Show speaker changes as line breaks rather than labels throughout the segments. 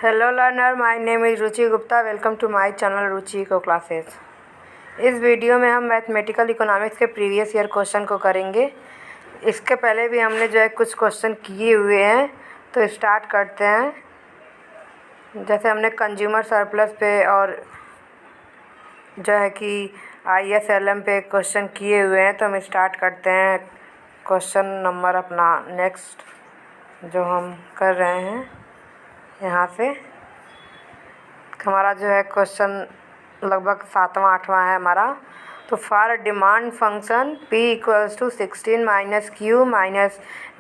Hello learner, my name is Ruchi Gupta. Welcome to my channel Ruchi eco classes. इस video में हम mathematical economics के previous year question को करेंगे। इसके पहले भी हमने जो है कुछ क्वेश्चन किए हुए हैं, तो स्टार्ट करते हैं। जैसे हमने कंज्यूमर सरप्लस पे और जो है कि ISLM पे क्वेश्चन किए हुए हैं, तो हम स्टार्ट करते हैं क्वेश्चन नंबर अपना नेक्स्ट जो हम कर रहे हैं। यहाँ से हमारा जो है क्वेश्चन लगभग 7वां 8वां है हमारा। तो for demand function p = 16 - q -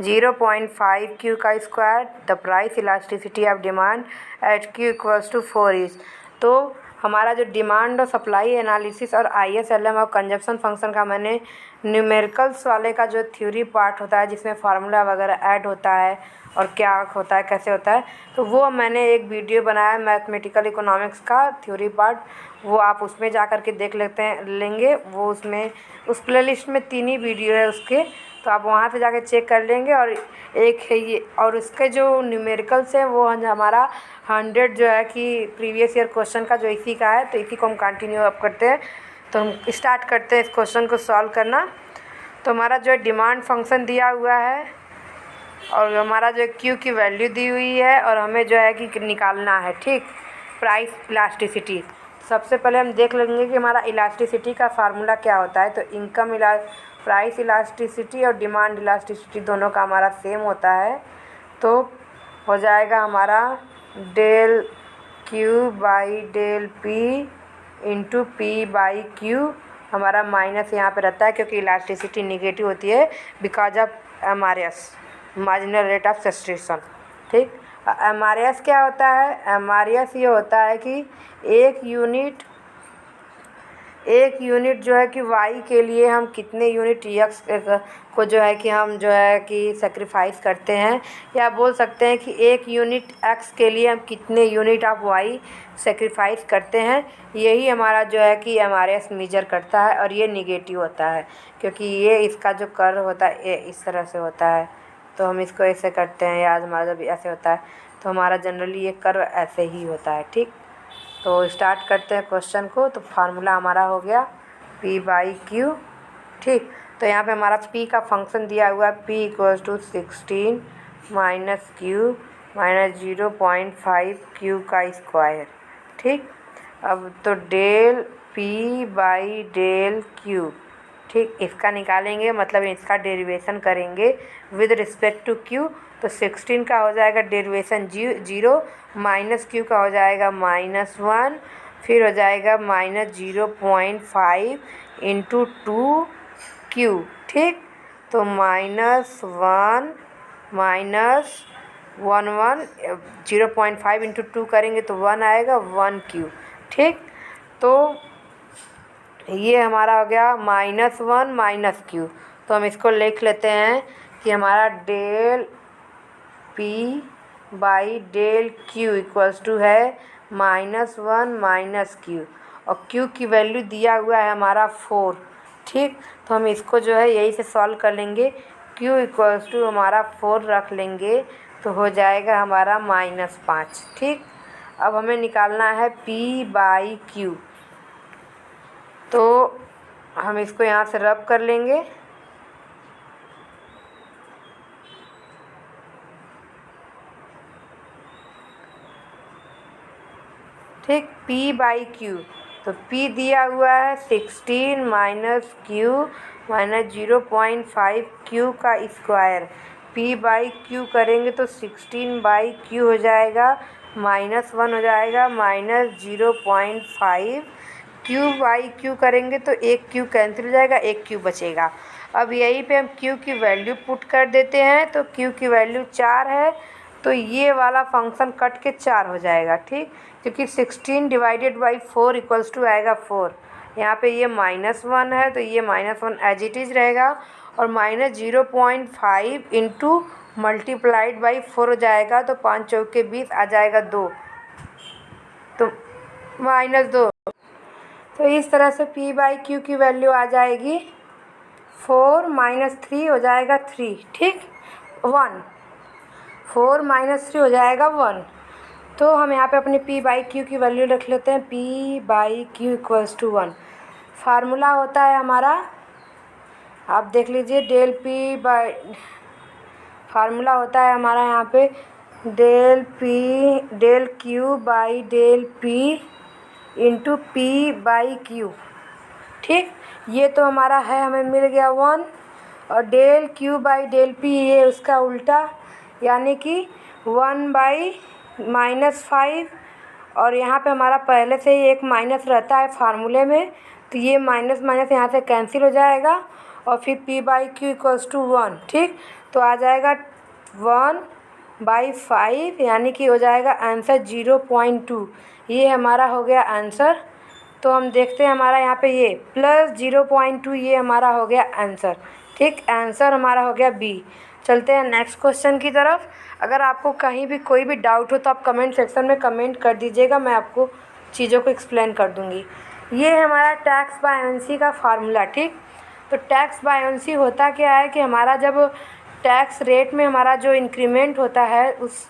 0.5 q का square, the price elasticity of demand eight q = 4 is. तो हमारा जो डिमांड और सप्लाई एनालिसिस और ISLM और कंजप्शन फंक्शन का मैंने न्यूमेरिकल्स वाले का जो थ्योरी पार्ट होता है, जिसमें फार्मूला वगैरह ऐड होता है और क्या होता है कैसे होता है, तो वो मैंने एक वीडियो बनाया मैथमेटिकल इकोनॉमिक्स का थ्योरी पार्ट। वो आप उसमें जा कर के देख लेंगे। वो उसमें उस प्लेलिस्ट में 3 ही वीडियो है उसके, तो आप वहाँ से जाके चेक कर लेंगे। और एक है ये, और उसके जो न्यूमेरिकल्स हैं वो हमारा 100 जो है कि प्रीवियस ईयर क्वेश्चन का जो इसी का है, तो इसी को हम कंटिन्यू अप करते हैं। तो हम स्टार्ट करते हैं इस क्वेश्चन को सॉल्व करना। तो हमारा जो डिमांड फंक्शन दिया हुआ है और हमारा जो Q की वैल्यू दी हुई है, और हमें जो है कि निकालना है, ठीक, प्राइस इलास्टिसिटी। सबसे पहले हम देख लेंगे कि हमारा इलास्टिसिटी का फार्मूला क्या होता है। तो प्राइस इलास्टिसिटी और डिमांड इलास्टिसिटी दोनों का हमारा सेम होता है। तो हो जाएगा हमारा del Q by del P into P/Q। हमारा माइनस यहाँ पे रहता है क्योंकि इलास्टिसिटी निगेटिव होती है because of MRS, marginal rate of substitution. ठीक, MRS क्या होता है? MRS ये होता है कि एक यूनिट जो है कि Y के लिए हम कितने यूनिट X को जो है कि हम जो है कि सेक्रीफाइस करते हैं, या बोल सकते हैं कि एक यूनिट X के लिए हम कितने यूनिट ऑफ Y सेक्रीफाइस करते हैं। यही हमारा जो है कि MRS मेजर करता है, और ये निगेटिव होता है क्योंकि ये इसका जो कर्व होता है ये इस तरह से होता है। तो हम इसको ऐसे करते हैं, या हमारा जब ऐसे होता है तो हमारा जनरली ये कर्व ऐसे ही होता है। ठीक, तो स्टार्ट करते हैं क्वेश्चन को। तो फार्मूला हमारा हो गया P/Q। ठीक, तो यहाँ पे हमारा P का फंक्शन दिया हुआ है, P = 16 - Q - 0.5 Q का स्क्वायर। ठीक, अब तो डेल P/डेल Q, ठीक, इसका निकालेंगे, मतलब इसका डेरिवेशन करेंगे विद रिस्पेक्ट टू Q। तो 16 का हो जाएगा डेरिवेशन 0, माइनस Q का हो जाएगा -1, फिर हो जाएगा -0.5 इंटू 2Q। ठीक, तो -1 -1 इंटू 2 करेंगे तो 1 आएगा, 1Q। ठीक, तो ये हमारा हो गया -1 - Q। तो हम इसको लिख लेते हैं कि हमारा डेल P/डेल Q = है -1 - Q, और Q की वैल्यू दिया हुआ है हमारा 4। ठीक, तो हम इसको जो है यही से सॉल्व कर लेंगे। Q = हमारा 4 रख लेंगे तो हो जाएगा हमारा -5। ठीक, अब हमें निकालना है P/Q। तो हम इसको यहाँ से रब कर लेंगे। ठीक, P/Q, तो P दिया हुआ है 16 - Q - 0.5 Q का स्क्वायर। P/Q करेंगे तो 16/Q हो जाएगा, -1 हो जाएगा, -0.5। Q/Q करेंगे तो एक Q कैंसिल हो जाएगा, एक Q बचेगा। अब यहीं पे हम Q की वैल्यू पुट कर देते हैं। तो Q की वैल्यू 4 है, तो ये वाला फंक्शन कट के 4 हो जाएगा। ठीक, क्योंकि 16 / 4 = आएगा 4। यहाँ पे ये -1 है तो ये -1 एज इट इज़ रहेगा, और -0.5 इंटू मल्टीप्लाइड बाई 4 हो जाएगा, तो 5 चौके 20 आ जाएगा 2, तो -2। तो इस तरह से P/Q की वैल्यू आ जाएगी 4 - 3 हो जाएगा 3। ठीक, 1, 4 - 3 हो जाएगा 1। तो हम यहाँ पे अपनी P बाई क्यू की वैल्यू रख लेते हैं, P by Q equals to 1। Formula होता है हमारा, आप देख लीजिए, डेल पी बाई, फार्मूला होता है हमारा यहाँ पे del Q by del P into P by Q. ठीक, ये तो हमारा है, हमें मिल गया 1। और del Q by del P ये उसका उल्टा, यानी कि 1/-5। और यहाँ पे हमारा पहले से ही एक माइनस रहता है फार्मूले में, तो ये माइनस माइनस यहाँ से कैंसिल हो जाएगा और फिर P by Q equals to 1। ठीक, तो आ जाएगा 1/5, यानी कि हो जाएगा आंसर 0.2। ये हमारा हो गया आंसर। तो हम देखते हैं हमारा यहाँ पे ये प्लस 0.2, ये हमारा हो गया आंसर। ठीक, आंसर हमारा हो गया बी। चलते हैं नेक्स्ट क्वेश्चन की तरफ। अगर आपको कहीं भी कोई भी डाउट हो तो आप कमेंट सेक्शन में कमेंट कर दीजिएगा, मैं आपको चीज़ों को एक्सप्लेन कर दूँगी। ये है हमारा टैक्स बायोंसी का फार्मूला। ठीक, तो टैक्स बायोंसी होता क्या है कि हमारा जब टैक्स रेट में हमारा जो इंक्रीमेंट होता है उस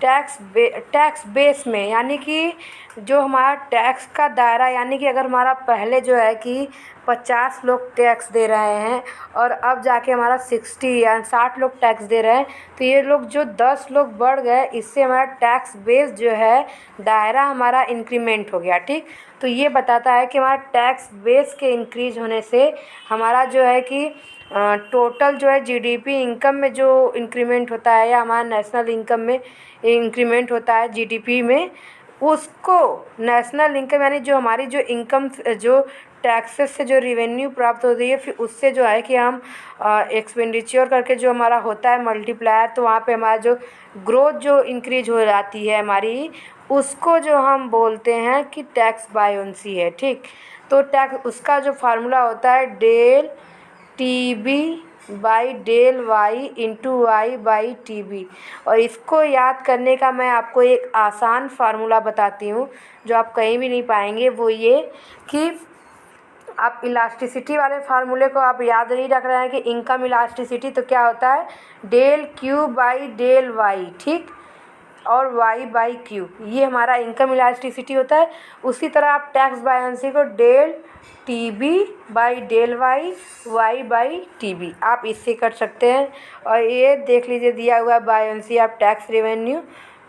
टैक्स बेस में, यानी कि जो हमारा टैक्स का दायरा, यानी कि अगर हमारा पहले जो है कि 50 लोग टैक्स दे रहे हैं और अब जाके हमारा 60 या 60 लोग टैक्स दे रहे हैं, तो ये लोग जो 10 लोग बढ़ गए, इससे हमारा टैक्स बेस जो है दायरा हमारा इंक्रीमेंट हो गया। ठीक, तो ये बताता है कि हमारा टैक्स बेस के इंक्रीज होने से हमारा जो है कि टोटल जो है जीडीपी इनकम में जो इंक्रीमेंट होता है या हमारा नेशनल इनकम में इंक्रीमेंट होता है जीडीपी में, उसको नेशनल इनकम यानी जो हमारी जो इनकम जो टैक्सेस से जो रिवेन्यू प्राप्त होती है, फिर उससे जो है कि हम एक्सपेंडिचर करके जो हमारा होता है मल्टीप्लायर, तो वहाँ पे हमारा जो ग्रोथ जो इंक्रीज हो जाती है हमारी, उसको जो हम बोलते हैं कि टैक्स बायोंसी है। ठीक, तो टैक्स उसका जो फार्मूला होता है del T B by del Y into Y by T B. और इसको याद करने का मैं आपको एक आसान फार्मूला बताती हूँ जो आप कहीं भी नहीं पाएंगे। वो ये कि आप इलास्टिसिटी वाले फार्मूले को आप याद नहीं रख रहे हैं कि इनकम इलास्टिसिटी, तो क्या होता है del Q by del Y. ठीक, और वाई बाई क्यू, ये हमारा इनकम इलास्टिसिटी होता है। उसी तरह आप टैक्स बायोंसी को del T B by del Y by T B आप इससे कर सकते हैं। और ये देख लीजिए दिया हुआ buoyancy of tax revenue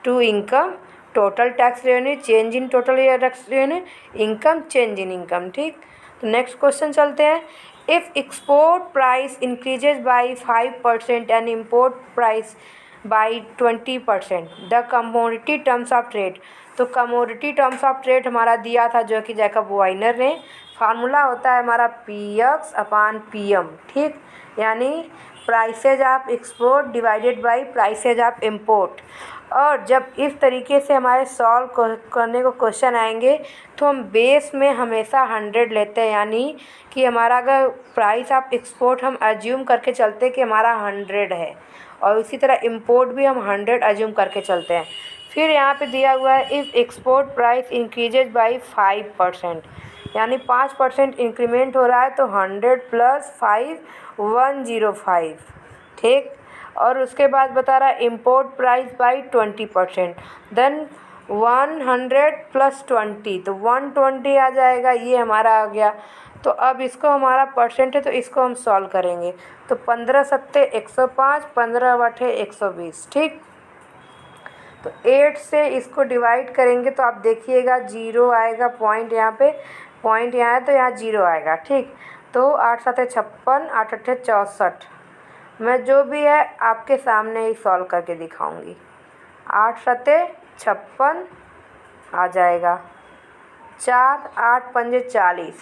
to income, total tax revenue, change in total tax revenue, income, change in income. ठीक, तो नेक्स्ट क्वेश्चन चलते हैं। If export price increases by 5% and import price by 20%, the commodity terms of trade. तो commodity terms of trade हमारा दिया था जो कि जैकब वाइनर ने। फार्मूला होता है हमारा PX अपान PM। ठीक, यानी prices of export divided by prices of import. और जब इस तरीके से हमारे सॉल्व करने को क्वेश्चन आएंगे तो हम बेस में हमेशा 100 लेते हैं, यानी कि हमारा अगर प्राइस ऑफ एक्सपोर्ट हम अज्यूम करके चलते कि हमारा 100 है, और इसी तरह इम्पोर्ट भी हम 100 अज्यूम करके चलते हैं। फिर यहाँ पे दिया हुआ है if export price increases by 5%, यानी 5% इंक्रीमेंट हो रहा है, तो 100 + 5 105। ठीक, और उसके बाद बता रहा है इम्पोर्ट प्राइस बाई 20%, देन 100 + 20, तो 120 आ जाएगा। ये हमारा आ गया। तो अब इसको हमारा परसेंट है तो इसको हम सॉल्व करेंगे। तो 15 × 7 = 105, 15 × 8 = 120। ठीक, तो 8 से इसको डिवाइड करेंगे तो आप देखिएगा 0 आएगा, पॉइंट यहाँ पे, पॉइंट यहाँ है तो यहाँ 0 आएगा। ठीक, तो 8 × 7 = 56, 8 × 8 = 64। मैं जो भी है आपके सामने ही सॉल्व करके दिखाऊंगी। 8 × 7 = 56 आ जाएगा, 4 8 5 = 40,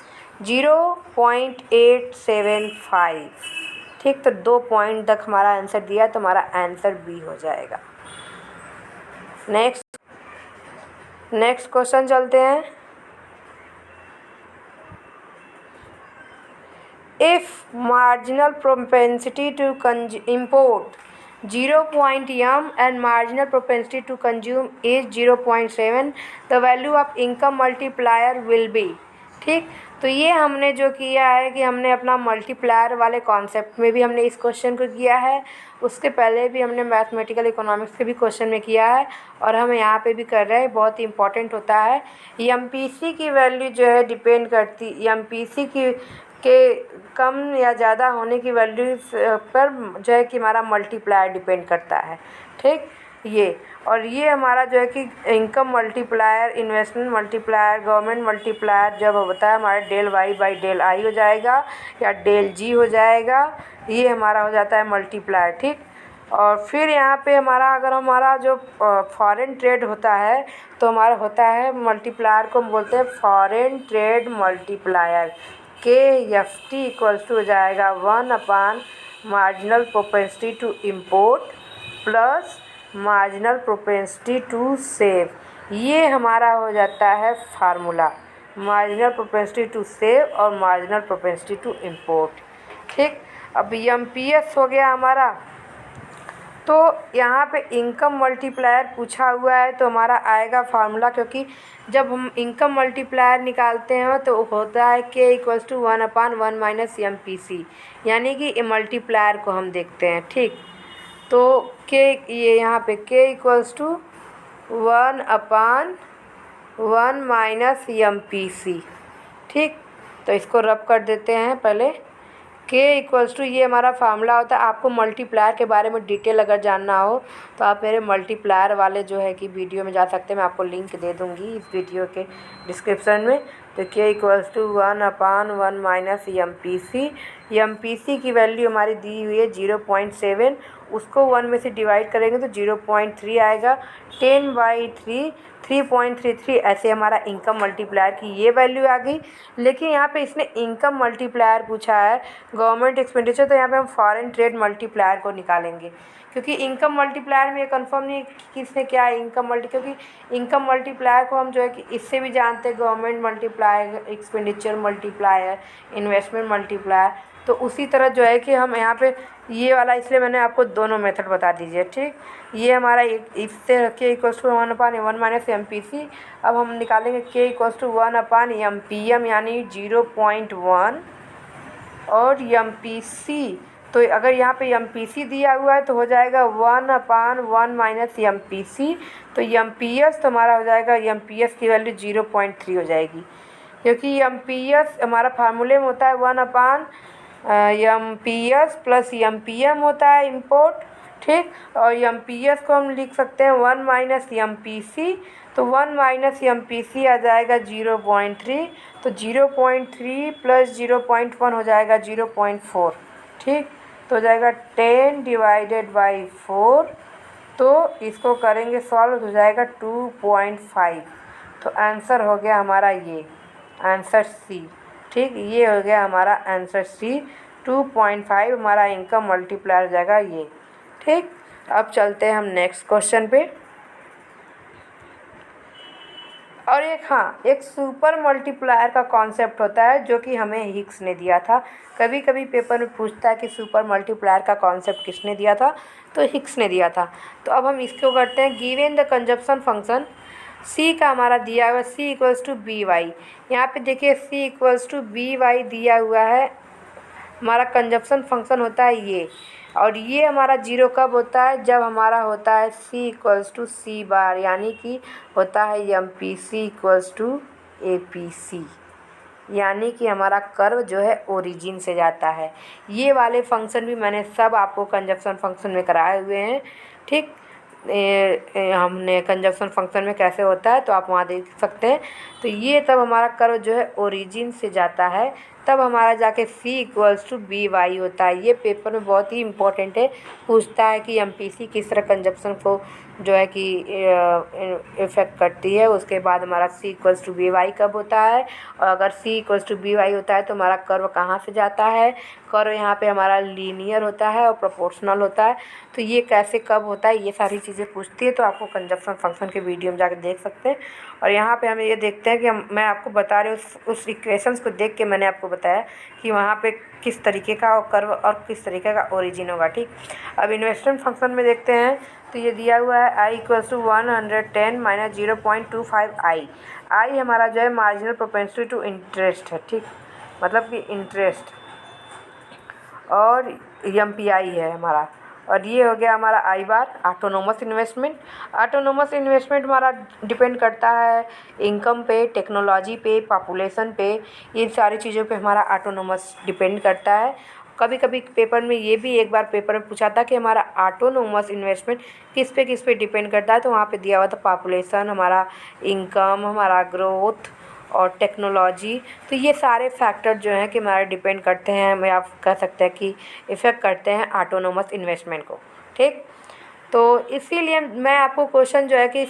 0.875। ठीक, तो 2 पॉइंट तक हमारा आंसर दिया, तो हमारा आंसर बी हो जाएगा। नेक्स्ट क्वेश्चन चलते हैं। If marginal propensity to import 0.m and marginal propensity to consume is 0.7, the value of income multiplier will be। ठीक, तो ये हमने जो किया है कि हमने अपना मल्टीप्लायर वाले कॉन्सेप्ट में भी हमने इस क्वेश्चन को किया है, उसके पहले भी हमने मैथमेटिकल इकोनॉमिक्स के भी क्वेश्चन में किया है और हम यहाँ पे भी कर रहे हैं। बहुत ही इम्पोर्टेंट होता है। एमपीसी की वैल्यू जो है डिपेंड करती, एमपीसी की के कम या ज़्यादा होने की वैल्यू पर जो है कि हमारा मल्टीप्लायर डिपेंड करता है। ठीक, ये और ये हमारा जो है कि income multiplier, investment multiplier, government multiplier जब होता है हमारा del Y by del I हो जाएगा या डेल जी हो जाएगा, ये हमारा हो जाता है मल्टीप्लायर। ठीक, और फिर यहाँ पे हमारा अगर हमारा जो फॉरेन ट्रेड होता है तो हमारा होता है मल्टीप्लायर को हम बोलते हैं foreign trade multiplier. K F T equals to हो जाएगा 1 marginal propensity to import plus marginal propensity to save. ये हमारा हो जाता है formula, marginal propensity to save और मार्जिनल प्रोपेंसिटी टू इम्पोर्ट। ठीक, अब एमपीएस हो गया हमारा। तो यहाँ पे इनकम मल्टीप्लायर पूछा हुआ है तो हमारा आएगा फार्मूला, क्योंकि जब हम इनकम मल्टीप्लायर निकालते हैं तो होता है K equals to 1/1 minus M P C, यानी कि मल्टीप्लायर को हम देखते हैं। ठीक, तो के ये यहाँ पे K equals to 1/1 minus M P C. ठीक, तो इसको रब कर देते हैं पहले। के इक्वल्स टू ये हमारा फार्मूला होता है। आपको मल्टीप्लायर के बारे में डिटेल अगर जानना हो तो आप मेरे मल्टीप्लायर वाले जो है कि वीडियो में जा सकते हैं, मैं आपको लिंक दे दूँगी इस वीडियो के डिस्क्रिप्शन में। तो K equals to 1/1 minus M P C की वैल्यू हमारी दी हुई है 0.7, उसको 1 में से डिवाइड करेंगे तो 0.3 आएगा। 10/3 3.33 ऐसे हमारा इनकम मल्टीप्लायर की ये वैल्यू आ गई। लेकिन यहाँ पे इसने इनकम मल्टीप्लायर पूछा है, गवर्नमेंट एक्सपेंडिचर, तो यहाँ पे हम फॉरेन ट्रेड मल्टीप्लायर को निकालेंगे, क्योंकि इनकम मल्टीप्लायर में ये कंफर्म नहीं कि इसने क्या है इनकम क्योंकि इनकम मल्टीप्लायर को हम जो है कि इससे भी जानते हैं government multiplier, expenditure multiplier, investment multiplier. तो उसी तरह जो है कि हम यहाँ पे ये वाला, इसलिए मैंने आपको दोनों मेथड बता दीजिए। ठीक, ये हमारा इससे K equals to 1/1 minus M P C. अब हम निकालेंगे के इक्वल्स टू 1/एम पी एम यानी 0.1 और एम पी सी। तो अगर यहाँ पे एम पी सी दिया हुआ है तो हो जाएगा 1/1 माइनस एम पी सी। तो एम पी एस तो हमारा हो जाएगा, एम पी एस की वैल्यू 0.3 हो जाएगी, क्योंकि एम पी एस हमारा फार्मूले में होता है 1/एम P S plus M P M होता है इम्पोर्ट। ठीक, और एम पी एस को हम लिख सकते हैं 1 माइनस एम पी सी। तो 1 माइनस एम पी सी आ जाएगा 0.3, तो 0.3 प्लस 0.1 हो जाएगा 0.4। ठीक, तो हो जाएगा 10 डिवाइडेड बाई 4, तो इसको करेंगे सॉल्व, हो जाएगा 2.5। तो आंसर हो गया हमारा ये आंसर सी। ठीक, ये हो गया हमारा आंसर सी, 2.5 हमारा इनकम मल्टीप्लायर हो जाएगा ये। ठीक, अब चलते हैं हम नेक्स्ट क्वेश्चन पे। और एक सुपर मल्टीप्लायर का कॉन्सेप्ट होता है जो कि हमें हिक्स ने दिया था। कभी कभी पेपर में पूछता है कि सुपर मल्टीप्लायर का कॉन्सेप्ट किसने दिया था, तो हिक्स ने दिया था। तो अब हम इसको करते हैं। गिवन द कंजप्शन फंक्शन सी का हमारा दिया हुआ सी इक्वल्स टू बी वाई। यहाँ पे देखिए सी इक्वल्स टू बी वाई दिया हुआ है, हमारा कंजप्शन फंक्शन होता है ये। और ये हमारा जीरो कब होता है, जब हमारा होता है सी इक्वल्स टू सी बार, यानी कि होता है M P C equals to A P C, यानी कि हमारा कर्व जो है ओरिजिन से जाता है। ये वाले फंक्शन भी मैंने सब आपको कंजप्शन फंक्शन में कराए हुए हैं। ठीक, हमने कंजक्शन फंक्शन में कैसे होता है तो आप वहाँ देख सकते हैं। तो ये तब हमारा कर्व जो है ओरिजिन से जाता है, तब हमारा जाके c equals to B Y होता है। ये पेपर में बहुत ही इम्पोर्टेंट है, पूछता है कि एमपीसी किस तरह कंजप्शन को जो है कि इफ़ेक्ट करती है। उसके बाद हमारा c equals to B Y कब होता है, और अगर c equals to B Y होता है तो हमारा कर्व कहाँ से जाता है। कर्व यहाँ पे हमारा लीनियर होता है और प्रोपोर्शनल होता है। तो ये कैसे कब होता है, ये सारी चीज़ें पूछती है। तो आपको कंजप्शन फंक्शन के वीडियो में जाकर देख सकते हैं। और यहाँ पे हम ये देखते हैं कि मैं आपको बता रही हूँ उस इक्वेशंस को देख के मैंने आपको बताया कि वहाँ पे किस तरीके का कर्व और किस तरीके का ओरिजिन होगा। ठीक, अब इन्वेस्टमेंट फंक्शन में देखते हैं तो ये दिया हुआ है आई इक्वल्स टू 110 माइनस 0.25 आई हमारा जो है मार्जिनल प्रोपेंसिटी टू इंटरेस्ट है। ठीक, मतलब कि इंटरेस्ट, और MPI है हमारा, और ये हो गया हमारा आई बार ऑटोनोमस इन्वेस्टमेंट। ऑटोनोमस इन्वेस्टमेंट हमारा डिपेंड करता है इनकम पे, टेक्नोलॉजी पे, पॉपुलेशन पे, इन सारी चीज़ों पे हमारा ऑटोनोमस डिपेंड करता है। कभी कभी पेपर में ये भी एक बार पेपर में पूछा था कि हमारा ऑटोनोमस इन्वेस्टमेंट किस पे डिपेंड करता है, तो वहाँ पे दिया हुआ था पॉपुलेशन, हमारा इनकम, हमारा ग्रोथ और टेक्नोलॉजी। तो ये सारे फैक्टर जो हैं कि हमारे डिपेंड करते हैं, मैं आप कह सकते हैं कि इफ़ेक्ट करते हैं ऑटोनोमस इन्वेस्टमेंट को। ठीक, तो इसीलिए मैं आपको क्वेश्चन जो है कि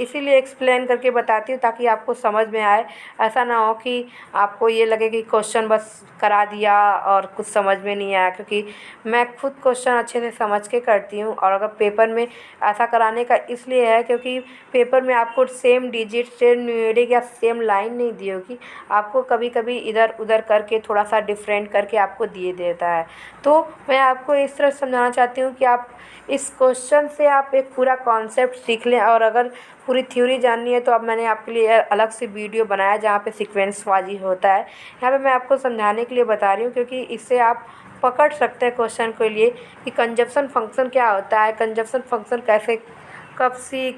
इसीलिए एक्सप्लेन करके बताती हूँ ताकि आपको समझ में आए। ऐसा ना हो कि आपको ये लगे कि क्वेश्चन बस करा दिया और कुछ समझ में नहीं आया, क्योंकि मैं खुद क्वेश्चन अच्छे से समझ के करती हूँ। और अगर पेपर में ऐसा कराने का इसलिए है क्योंकि पेपर में आपको सेम डिजिट, सेम न्यूमेरिक या सेम लाइन नहीं दी होगी, आपको कभी कभी इधर उधर करके थोड़ा सा डिफरेंट करके आपको दिए देता है। तो मैं आपको इस तरह समझाना चाहती हूँ कि आप इस क्वेश्चन से आप एक पूरा कॉन्सेप्ट सीख लें। और अगर पूरी थ्योरी जाननी है तो अब मैंने आपके लिए अलग से वीडियो बनाया जहाँ पे सीक्वेंस वाइज होता है। यहाँ पे मैं आपको समझाने के लिए बता रही हूँ क्योंकि इससे आप पकड़ सकते हैं क्वेश्चन के लिए कि कंजप्शन फंक्शन क्या होता है, कंजप्शन फंक्शन कैसे, कब C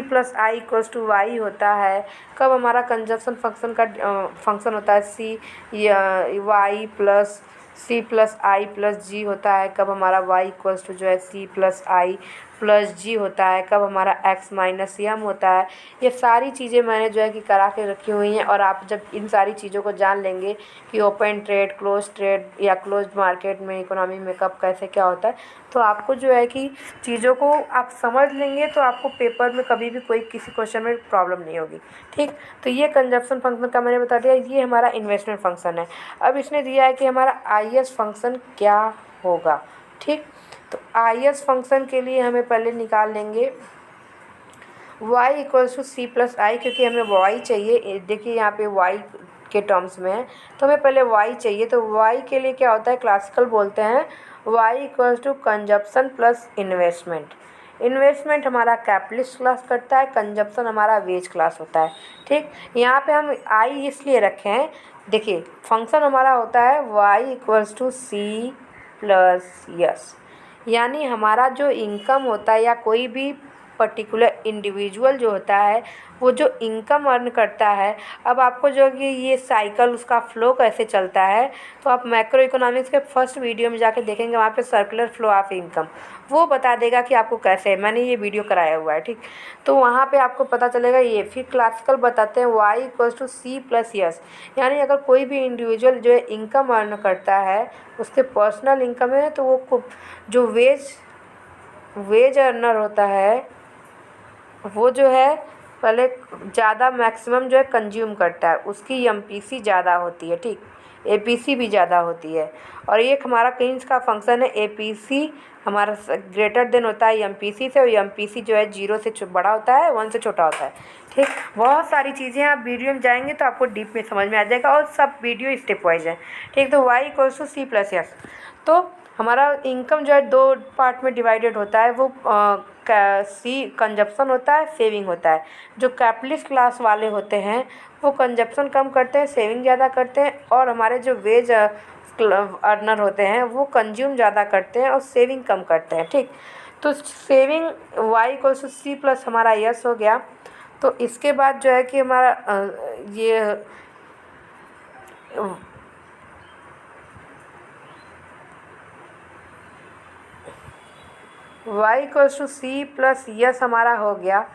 plus I equals to Y होता है, कब हमारा कंजप्शन फंक्शन का फंक्शन होता है सी वाई प्लस सी प्लस आई प्लस जी होता है, कब हमारा y इक्वल्स टू जो है सी प्लस आई प्लस जी होता है, कब हमारा x माइनस एम होता है। ये सारी चीज़ें मैंने जो है कि करा के रखी हुई हैं। और आप जब इन सारी चीज़ों को जान लेंगे कि ओपन ट्रेड, क्लोज ट्रेड या क्लोज मार्केट में इकोनॉमी में कब कैसे क्या होता है, तो आपको जो है कि चीज़ों को आप समझ लेंगे तो आपको पेपर में कभी भी कोई किसी क्वेश्चन में प्रॉब्लम नहीं होगी। ठीक, तो ये कंजप्शन फंक्शन का मैंने बता दिया, ये हमारा इन्वेस्टमेंट फंक्शन है। अब इसने दिया है कि हमारा IS फंक्शन क्या होगा। ठीक, तो IS फंक्शन के लिए हमें पहले निकाल लेंगे y equals to C plus I, क्योंकि हमें y चाहिए। देखिए यहाँ पे y के टर्म्स में है तो हमें पहले y चाहिए। तो y के लिए क्या होता है, क्लासिकल बोलते हैं y equals to consumption plus investment. Investment हमारा कैपिटलिस्ट क्लास करता है, कंजप्शन हमारा वेज क्लास होता है। ठीक, यहाँ पे हम i इसलिए रखे हैं, देखिए फंक्शन हमारा होता है y equals to C plus S, यानी हमारा जो इनकम होता है या कोई भी पर्टिकुलर इंडिविजुअल जो होता है वो जो इनकम अर्न करता है। अब आपको जो कि ये साइकिल उसका फ़्लो कैसे चलता है, तो आप मैक्रो इकोनॉमिक्स के फर्स्ट वीडियो में जाके देखेंगे, वहाँ पे सर्कुलर फ्लो ऑफ इनकम वो बता देगा कि आपको कैसे, मैंने ये वीडियो कराया हुआ है। ठीक, तो वहाँ पे आपको पता चलेगा ये। फिर क्लासिकल बताते हैं y equals to C plus S, यानी अगर कोई भी इंडिविजुअल जो है इनकम अर्न करता है, उसके पर्सनल इनकम है, तो वो जो वेज अर्नर होता है वो जो है पहले ज़्यादा मैक्सिमम जो है कंज्यूम करता है, उसकी MPC ज़्यादा होती है। ठीक, APC भी ज़्यादा होती है। और ये हमारा केन्स का फंक्शन है, APC हमारा ग्रेटर देन होता है MPC से, और MPC जो है 0 से बड़ा होता है, 1 से छोटा होता है। ठीक, बहुत सारी चीज़ें आप वीडियो में जाएंगे तो आपको डीप में समझ में आ जाएगा, और सब वीडियो स्टेप वाइज है। ठीक, तो y equals to C plus S, तो हमारा इनकम जो है 2 पार्ट में डिवाइडेड होता है। वो सी कंजप्शन होता है, सेविंग होता है। जो कैपिटलिस्ट क्लास वाले होते हैं वो कंजप्शन कम करते हैं, सेविंग ज़्यादा करते हैं, और हमारे जो वेज अर्नर होते हैं वो कंज्यूम ज़्यादा करते हैं और सेविंग कम करते हैं। ठीक, तो saving y equals to C plus हमारा यस हो गया। तो इसके बाद जो है कि हमारा ये y equals to C plus S हमारा हो गया।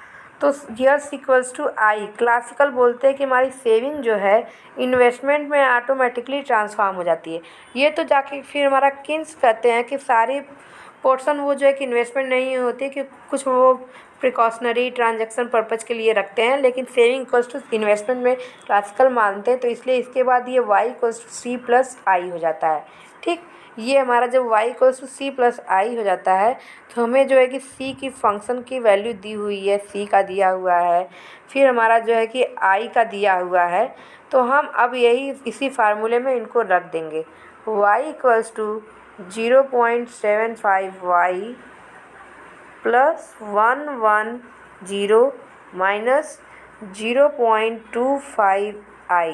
तो S equals to I, classical बोलते हैं कि हमारी सेविंग जो है इन्वेस्टमेंट में ऑटोमेटिकली ट्रांसफॉर्म हो जाती है। ये तो जाके फिर हमारा किन्स कहते हैं कि सारी पोर्शन वो जो है कि इन्वेस्टमेंट नहीं होती, कि कुछ वो प्रिकॉशनरी ट्रांजैक्शन पर्पज़ के लिए रखते हैं, लेकिन सेविंग इक्वल्स टू इन्वेस्टमेंट में क्लासिकल मानते हैं। तो इसलिए इसके बाद ये y equals to C plus I हो जाता है। ठीक। ये हमारा जब y equals to C plus I हो जाता है तो हमें जो है कि c की फंक्शन की वैल्यू दी हुई है, c का दिया हुआ है, फिर हमारा जो है कि i का दिया हुआ है। तो हम अब यही इसी फार्मूले में इनको रख देंगे। y equals to 0.75y plus 110 minus 0.25i।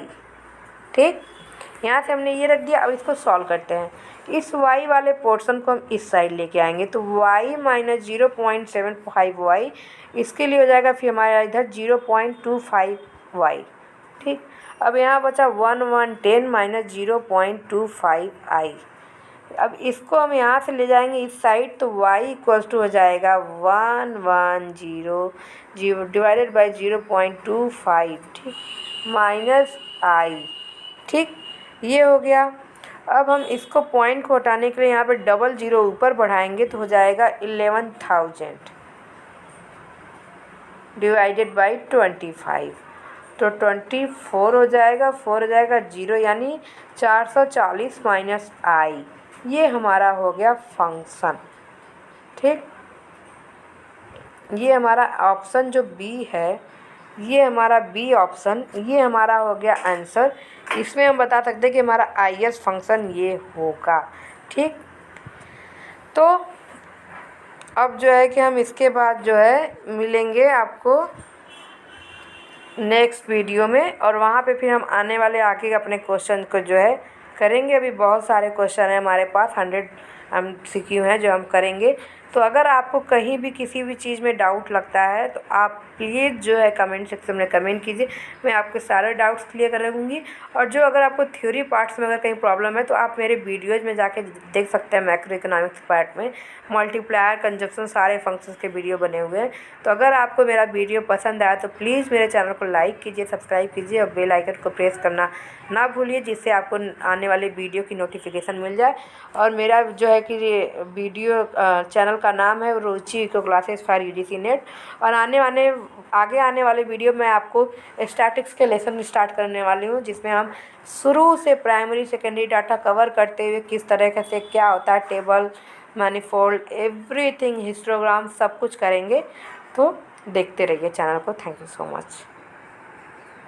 ठीक, यहाँ से हमने ये रख दिया। अब इसको सॉल्व करते हैं। इस y वाले पोर्शन को हम इस साइड लेके आएंगे तो y माइनस 0.75y इसके लिए हो जाएगा फिर हमारा इधर 0.25y। ठीक, अब यहाँ बचा 110 माइनस 0.25i। अब इसको हम यहाँ से ले जाएंगे इस साइड तो y इक्वल्स टू हो जाएगा 110 डिवाइडेड बाई 0.25, ठीक, माइनस i। ठीक, ये हो गया। अब हम इसको पॉइंट को हटाने के लिए यहाँ पे डबल ज़ीरो ऊपर बढ़ाएंगे तो हो जाएगा 11,000 डिवाइडेड बाई 25, तो 24 हो जाएगा, 4 हो जाएगा 0 यानी 440 माइनस i। ये हमारा हो गया फंक्शन। ठीक, ये हमारा ऑप्शन जो बी है, ये हमारा बी ऑप्शन, ये हमारा हो गया आंसर। इसमें हम बता सकते हैं कि हमारा आईएस फंक्शन ये होगा। ठीक, तो अब जो है कि हम इसके बाद जो है मिलेंगे आपको नेक्स्ट वीडियो में, और वहाँ पे फिर हम आने वाले आके अपने क्वेश्चन को जो है करेंगे। अभी बहुत सारे क्वेश्चन हैं हमारे पास, 100 MCQ हैं जो हम करेंगे। तो अगर आपको कहीं भी किसी भी चीज़ में डाउट लगता है तो आप प्लीज़ जो है कमेंट सेक्शन में कमेंट कीजिए, मैं आपके सारे डाउट्स क्लियर कर दूँगी। और जो अगर आपको थ्योरी पार्ट्स में अगर कहीं प्रॉब्लम है तो आप मेरे वीडियोज़ में जाके देख सकते हैं। मैक्रो इकोनॉमिक्स पार्ट में मल्टीप्लायर, कंजप्शन, सारे फंक्शंस के वीडियो बने हुए हैं। तो अगर आपको मेरा वीडियो पसंद आया तो प्लीज़ मेरे चैनल को लाइक कीजिए, सब्सक्राइब कीजिए और बेल आइकन को प्रेस करना ना भूलिए, जिससे आपको आने वाले वीडियो की नोटिफिकेशन मिल जाए। और मेरा जो है कि ये वीडियो चैनल का नाम है Ruchi eco classes for UGC NET. और आगे आने वाले वीडियो में आपको स्टैटिक्स के लेसन स्टार्ट करने वाली हूँ, जिसमें हम शुरू से प्राइमरी सेकेंडरी डाटा कवर करते हुए किस तरह से क्या होता है, टेबल, मैनिफोल्ड, एवरीथिंग, हिस्टोग्राम, सब कुछ करेंगे। तो देखते रहिए चैनल को। Thank you so much.